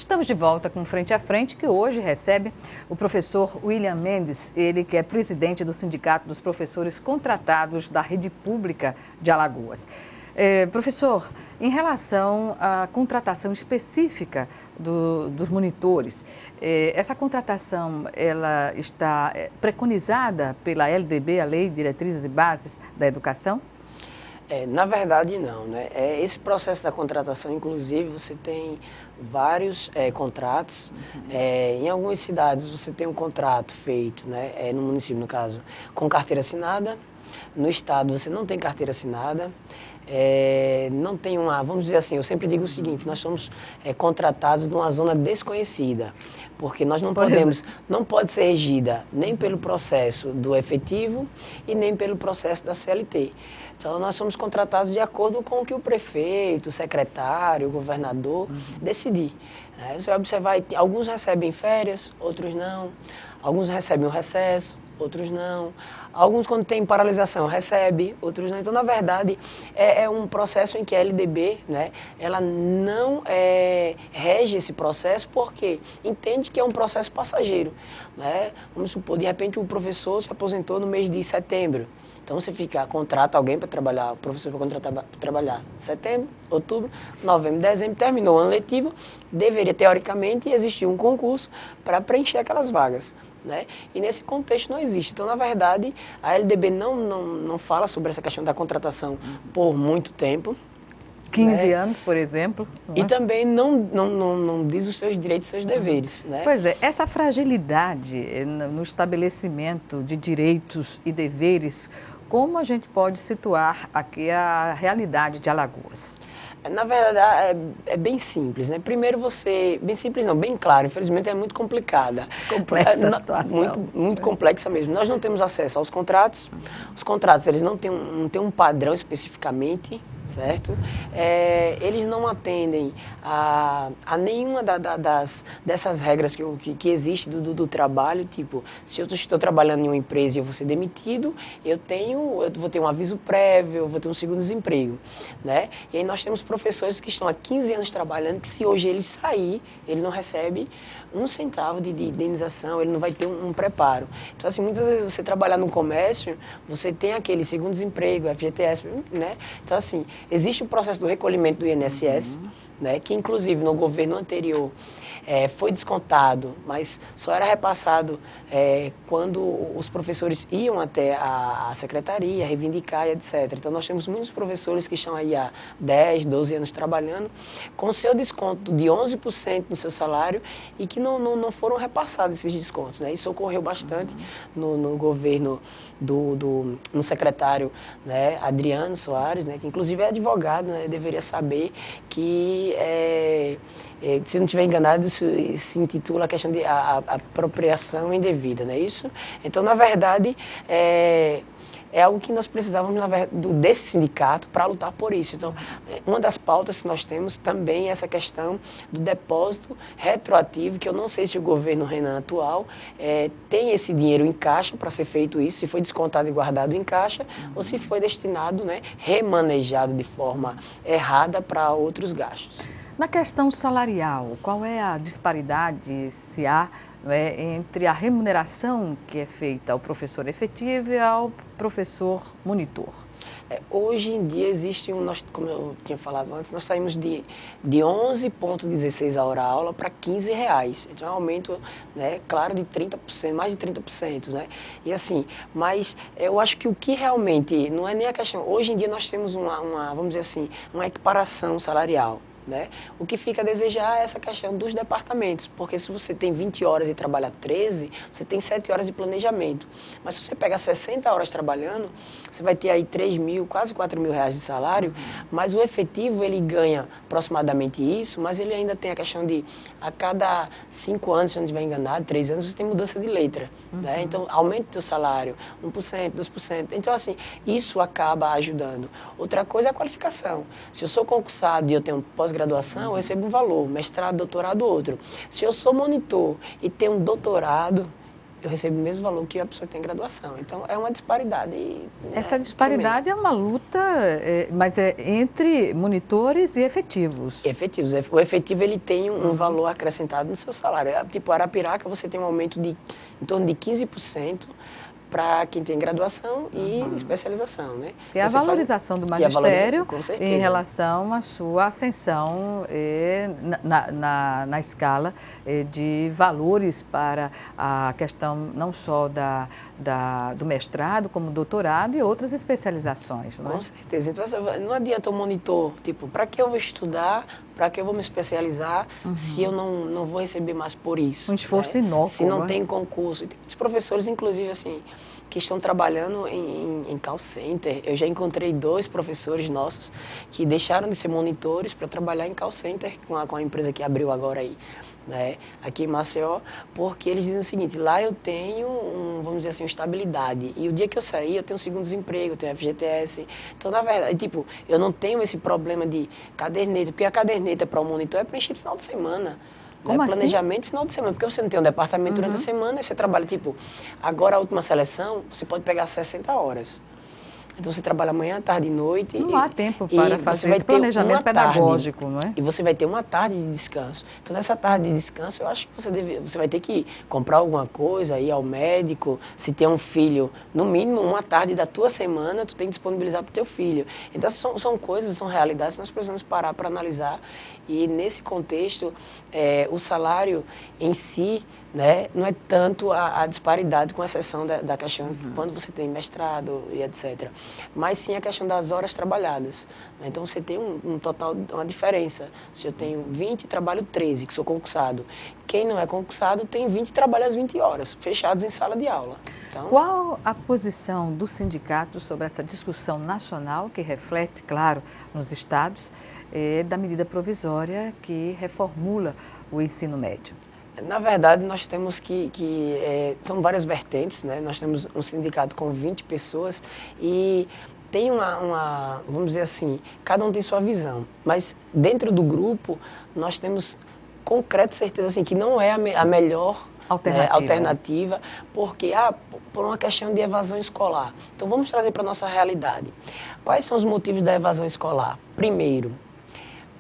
Estamos de volta com Frente a Frente, que hoje recebe o professor William Mendes, ele que é presidente do Sindicato dos Professores Contratados da Rede Pública de Alagoas. Professor, em relação à contratação específica dos monitores, essa contratação ela está preconizada pela LDB, a Lei de Diretrizes e Bases da Educação? Na verdade, não, né? Esse processo da contratação, inclusive, você tem vários contratos. Em algumas cidades, você tem um contrato feito, né? No município, no caso, com carteira assinada. No estado, você não tem carteira assinada. Não tem vamos dizer assim, eu sempre digo o seguinte, nós somos contratados numa zona desconhecida, porque nós não pode ser regida nem pelo processo do efetivo e nem pelo processo da CLT. Então, nós somos contratados de acordo com o que o prefeito, o secretário, o governador decidir. Você vai observar, alguns recebem férias, outros não. Alguns recebem o recesso, outros não. Alguns, quando tem paralisação, recebe, outros não. Então, na verdade, é um processo em que a LDB, né, ela não rege esse processo porque entende que é um processo passageiro. Né? Vamos supor, de repente, o professor se aposentou no mês de setembro. Então, você contrata alguém para trabalhar, o professor para contratar para trabalhar setembro, outubro, novembro, dezembro, terminou o ano letivo, deveria, teoricamente, existir um concurso para preencher aquelas vagas. Né? E nesse contexto não existe. Então, na verdade, a LDB não fala sobre essa questão da contratação por muito tempo. 15 anos, por exemplo. E também não diz os seus direitos e seus deveres. Né? Pois é, essa fragilidade no estabelecimento de direitos e deveres, como a gente pode situar aqui a realidade de Alagoas? Na verdade, é bem simples, né? Primeiro bem simples não, bem claro, infelizmente é muito complicada. Complexa a situação. Muito complexa mesmo. Nós não temos acesso aos contratos, os contratos eles não têm um padrão especificamente, certo? Eles não atendem a nenhuma dessas regras que existe do trabalho, tipo, se eu estou trabalhando em uma empresa e eu vou ser demitido, eu vou ter um aviso prévio, eu vou ter um segundo desemprego, né? E aí nós temos professores que estão há 15 anos trabalhando, que se hoje ele sair, ele não recebe um centavo de indenização, ele não vai ter um preparo. Então, assim, muitas vezes você trabalhar no comércio, você tem aquele segundo desemprego, FGTS, né? Então, assim, existe o processo do recolhimento do INSS, né? Que inclusive no governo anterior foi descontado, mas só era repassado quando os professores iam até a secretaria, reivindicar e etc. Então, nós temos muitos professores que estão aí há 10, 12 anos trabalhando, com seu desconto de 11% no seu salário e que não foram repassados esses descontos. Né? Isso ocorreu bastante no governo no secretário, né, Adriano Soares, né, que inclusive é advogado, né, deveria saber que, se eu não estiver enganado, isso se intitula a questão de apropriação indevida, não é isso? Então, na verdade, é algo que nós precisávamos, desse sindicato para lutar por isso. Então, uma das pautas que nós temos também é essa questão do depósito retroativo, que eu não sei se o governo Renan atual tem esse dinheiro em caixa para ser feito isso, se foi descontado e guardado em caixa, ou se foi destinado, né, remanejado de forma errada para outros gastos. Na questão salarial, qual é a disparidade, se há, entre a remuneração que é feita ao professor efetivo e ao professor monitor? Hoje em dia existe como eu tinha falado antes, nós saímos de 11,16 a hora-aula para R$15. Então é um aumento, né, claro, de 30%, mais de 30%. Né? E assim, mas eu acho que o que realmente não é nem a questão. Hoje em dia nós temos vamos dizer assim, uma equiparação salarial. Né? O que fica a desejar é essa questão dos departamentos, porque se você tem 20 horas e trabalha 13, você tem 7 horas de planejamento. Mas se você pega 60 horas trabalhando, você vai ter aí 3 mil, quase 4 mil reais de salário, mas o efetivo ele ganha aproximadamente isso, mas ele ainda tem a questão de, a cada 5 anos, se eu não estiver enganado, 3 anos, você tem mudança de letra. Né? Então, aumenta o seu salário, 1%, 2%. Então, assim, isso acaba ajudando. Outra coisa é a qualificação. Se eu sou concursado e eu tenho pós-graduação, eu recebo um valor, mestrado, doutorado, outro. Se eu sou monitor e tenho um doutorado, eu recebo o mesmo valor que a pessoa que tem graduação. Então, é uma disparidade. Essa disparidade é uma luta, mas é entre monitores e efetivos. Efetivos. O efetivo, ele tem um valor acrescentado no seu salário. Tipo, Arapiraca, você tem um aumento de em torno de 15% para quem tem graduação e especialização, né? Que é a valorização do magistério em relação à sua ascensão na escala de valores para a questão não só do mestrado, como doutorado e outras especializações, não é? Com certeza. Então, não adianta o monitor, tipo, para que eu vou estudar, para que eu vou me especializar, se eu não vou receber mais por isso. Um esforço inócuo. Se não tem concurso. E tem muitos professores, inclusive, assim, que estão trabalhando em call center. Eu já encontrei 2 professores nossos que deixaram de ser monitores para trabalhar em call center com a empresa que abriu agora aí, né, aqui em Maceió, porque eles dizem o seguinte: lá eu tenho, vamos dizer assim, estabilidade, e o dia que eu sair eu tenho um segundo desemprego, eu tenho FGTS. Então, na verdade, tipo, eu não tenho esse problema de caderneta, porque a caderneta para o monitor é preenchida no final de semana. Como assim? Planejamento final de semana, porque você não tem um departamento durante a semana, e você trabalha, tipo, agora a última seleção, você pode pegar 60 horas. Então, você trabalha manhã, tarde e noite. Não há tempo para fazer esse planejamento pedagógico, não é? E você vai ter uma tarde de descanso. Então, nessa tarde de descanso, eu acho que você vai ter que comprar alguma coisa, ir ao médico. Se tem um filho, no mínimo, uma tarde da tua semana, tu tem que disponibilizar para o teu filho. Então, são coisas, são realidades que nós precisamos parar para analisar. E, nesse contexto, o salário em si, né, não é tanto a disparidade, com exceção da questão quando você tem mestrado e etc. Mas sim a questão das horas trabalhadas, né? Então você tem um total, uma diferença. Se eu tenho 20, trabalho 13, que sou concursado. Quem não é concursado tem 20 e trabalha as 20 horas, fechados em sala de aula. Então, qual a posição do sindicato sobre essa discussão nacional, que reflete, claro, nos estados, da medida provisória que reformula o ensino médio? Na verdade, nós temos são várias vertentes, né? Nós temos um sindicato com 20 pessoas e tem vamos dizer assim, cada um tem sua visão, mas dentro do grupo nós temos concreta certeza assim, que não é a melhor alternativa, porque por uma questão de evasão escolar. Então vamos trazer para a nossa realidade. Quais são os motivos da evasão escolar? Primeiro,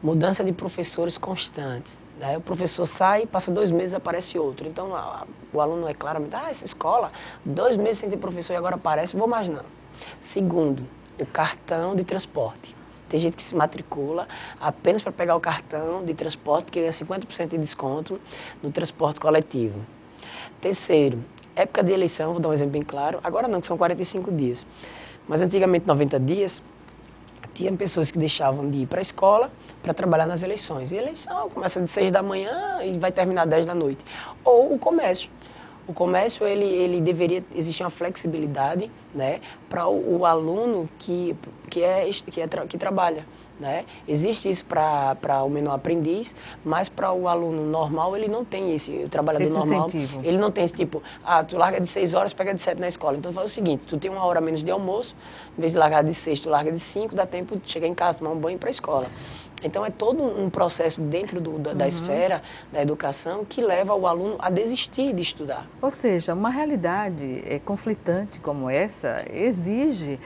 mudança de professores constantes. Aí o professor sai, passa 2 meses, aparece outro. Então, o aluno é claramente, essa escola, 2 meses sem ter professor e agora aparece, vou mais não. Segundo, o cartão de transporte. Tem gente que se matricula apenas para pegar o cartão de transporte, porque ganha 50% de desconto no transporte coletivo. Terceiro, época de eleição, vou dar um exemplo bem claro, agora não, que são 45 dias. Mas antigamente, 90 dias, tinha pessoas que deixavam de ir para a escola para trabalhar nas eleições. E a eleição começa de 6 da manhã e vai terminar 10 da noite. Ou o comércio. O comércio, ele deveria existir uma flexibilidade, né, para o aluno que trabalha. Né? Existe isso para o menor aprendiz, mas para o aluno normal ele não tem o trabalhador normal, incentivo. Ele não tem esse tipo, tu larga de 6 horas, pega de 7 na escola. Então faz o seguinte, tu tem 1 hora menos de almoço, em vez de largar de 6, tu larga de 5, dá tempo de chegar em casa, tomar um banho e ir para a escola. Então é todo um processo dentro da esfera da educação que leva o aluno a desistir de estudar. Ou seja, uma realidade conflitante como essa exige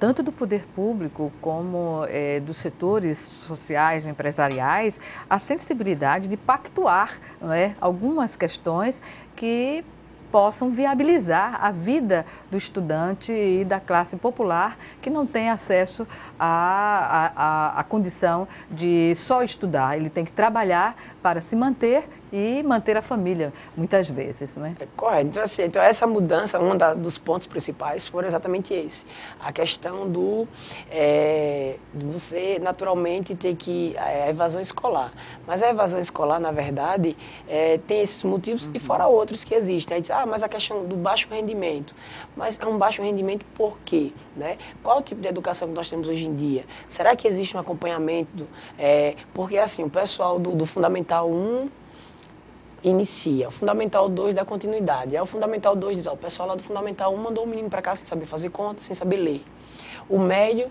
tanto do poder público como dos setores sociais, empresariais, a sensibilidade de pactuar, não é, algumas questões que possam viabilizar a vida do estudante e da classe popular que não tem acesso à condição de só estudar. Ele tem que trabalhar para se manter e manter a família, muitas vezes, não é? Correto. Então, assim, essa mudança, dos pontos principais foram exatamente esse. A questão de você, naturalmente, ter a evasão escolar. Mas a evasão escolar, na verdade, tem esses motivos e fora outros que existem. Aí diz, mas a questão do baixo rendimento. Mas é um baixo rendimento por quê? Né? Qual o tipo de educação que nós temos hoje em dia? Será que existe um acompanhamento? Porque, assim, o pessoal do Fundamental 1 inicia, o Fundamental 2 dá continuidade. Aí o Fundamental 2 diz, o pessoal lá do Fundamental 1 mandou o menino para cá sem saber fazer conta, sem saber ler. O médio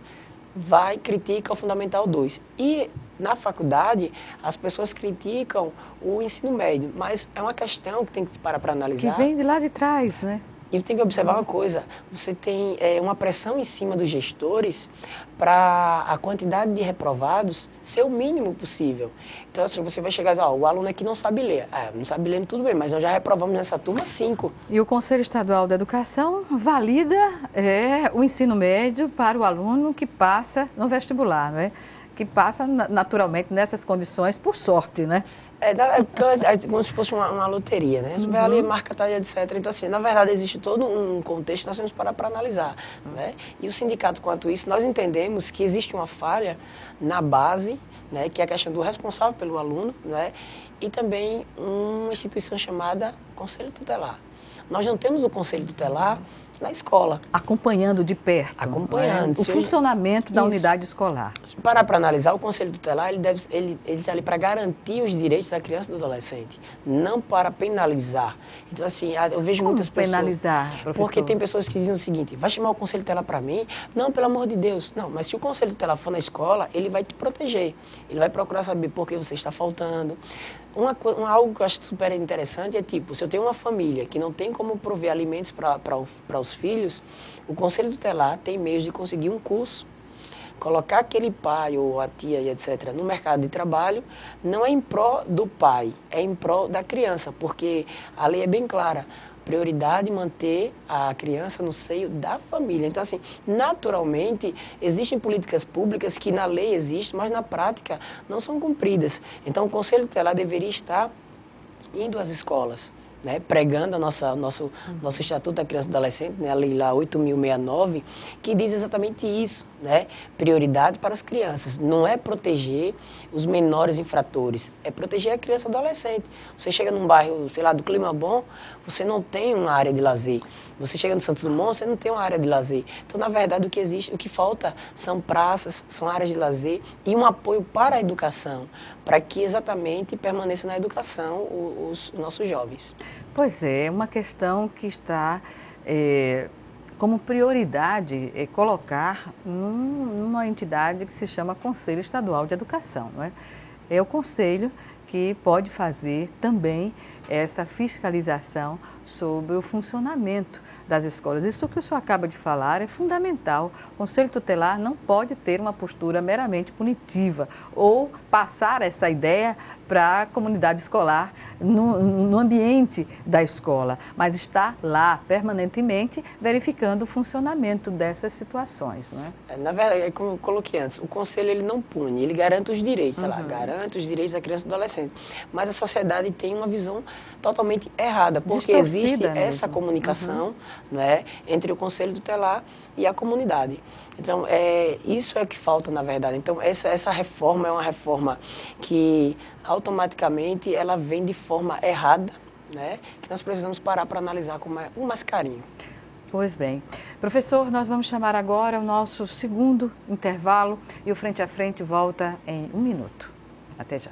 vai, critica o Fundamental 2. E Na faculdade, as pessoas criticam o ensino médio, mas é uma questão que tem que se parar para analisar. Que vem de lá de trás, né? E tem que observar uma coisa, você tem uma pressão em cima dos gestores para a quantidade de reprovados ser o mínimo possível. Então, assim, você vai chegar e dizer, o aluno aqui não sabe ler. Não sabe ler, tudo bem, mas nós já reprovamos nessa turma 5. E o Conselho Estadual da Educação valida o ensino médio para o aluno que passa no vestibular, não é? Que passa naturalmente nessas condições, por sorte, né? É como se fosse uma loteria, né? Você vai ali, marca tal, etc. Então, assim, na verdade, existe todo um contexto que nós temos que parar para analisar, né? E o sindicato, quanto a isso, nós entendemos que existe uma falha na base, né? Que é a questão do responsável pelo aluno, né? E também uma instituição chamada Conselho Tutelar. Nós não temos o Conselho Tutelar na escola. Acompanhando de perto. Acompanhando. O funcionamento da unidade escolar. Para analisar, o Conselho Tutelar, ele está ali para garantir os direitos da criança e do adolescente, não para penalizar. Então, assim, eu vejo muitas pessoas... penalizar, professor? Porque tem pessoas que dizem o seguinte, vai chamar o Conselho Tutelar para mim? Não, pelo amor de Deus. Não, mas se o Conselho Tutelar for na escola, ele vai te proteger. Ele vai procurar saber por que você está faltando. Algo que eu acho super interessante é tipo, se eu tenho uma família que não tem como prover alimentos para os filhos, o Conselho Tutelar tem meios de conseguir um curso, colocar aquele pai ou a tia e etc. no mercado de trabalho, não é em pró do pai, é em pró da criança, porque a lei é bem clara. Prioridade manter a criança no seio da família. Então, assim, naturalmente, existem políticas públicas que na lei existem, mas na prática não são cumpridas. Então, o Conselho Tutelar deveria estar indo às escolas, né, pregando nosso Estatuto da Criança e do Adolescente, né, a Lei lá 8.069, que diz exatamente isso, né, prioridade para as crianças. Não é proteger os menores infratores, é proteger a criança e o adolescente. Você chega num bairro, sei lá, do Clima Bom, você não tem uma área de lazer. Você chega no Santos Dumont, você não tem uma área de lazer. Então, na verdade, o que falta são praças, são áreas de lazer e um apoio para a educação, para que exatamente permaneça na educação os nossos jovens. Pois é uma questão que está como prioridade colocar numa entidade que se chama Conselho Estadual de Educação, não é? É o conselho que pode fazer também essa fiscalização sobre o funcionamento das escolas. Isso que o senhor acaba de falar é fundamental. O Conselho Tutelar não pode ter uma postura meramente punitiva ou passar essa ideia para a comunidade escolar no ambiente da escola, mas está lá permanentemente verificando o funcionamento dessas situações, não é? Na verdade, como eu coloquei antes, o Conselho ele não pune, ele garante os direitos, sei lá, garante os direitos da criança e do adolescente. Mas a sociedade tem uma visão totalmente errada, porque existe essa comunicação, né, entre o Conselho Tutelar e a comunidade. Então, isso é o que falta, na verdade. Então, essa reforma é uma reforma que automaticamente ela vem de forma errada, né, que nós precisamos parar para analisar com mais carinho. Pois bem. Professor, nós vamos chamar agora o nosso segundo intervalo e o Frente a Frente volta em 1 minuto. Até já.